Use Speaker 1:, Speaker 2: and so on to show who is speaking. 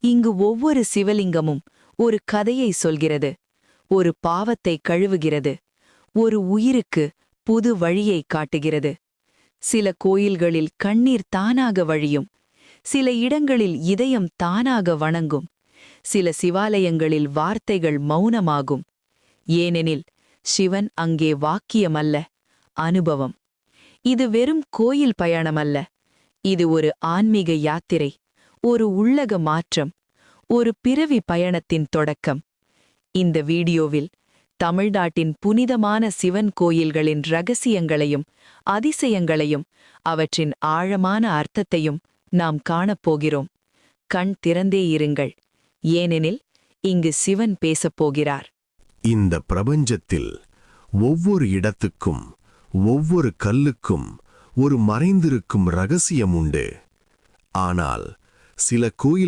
Speaker 1: இங்கு ஒவ்வொரு சிவலிங்கமும் ஒரு கதையை சொல்கிறது, ஒரு பாவத்தை கழுவுகிறது, ஒரு உயிருக்கு புது வழியை காட்டுகிறது. சில கோயில்களில் கண்ணீர் தானாக வழியும், சில இடங்களில் இதயம் தானாக வணங்கும், சில சிவாலயங்களில் வார்த்தைகள் மௌனமாகும். ஏனெனில் சிவன் அங்கே வாக்கியமல்ல, அனுபவம். இது வெறும் கோயில் பயணமல்ல, இது ஒரு ஆன்மீக யாத்திரை, ஒரு உள்ளக மாற்றம், ஒரு பிறவி பயணத்தின் தொடக்கம். இந்த வீடியோவில் தமிழ்நாட்டின் புனிதமான சிவன் கோயில்களின் இரகசியங்களையும் அதிசயங்களையும் அவற்றின் ஆழமான அர்த்தத்தையும் நாம் காணப்போகிறோம். கண் திறந்தே இருங்கள், ஏனெனில் இங்கு சிவன் பேசப்போகிறார்.
Speaker 2: இந்த பிரபஞ்சத்தில் ஒவ்வொரு இடத்துக்கும் ஒவ்வொரு கல்லுக்கும் ஒரு மறைந்திருக்கும் ரகசியம் உண்டு. ஆனால் சில கோயில்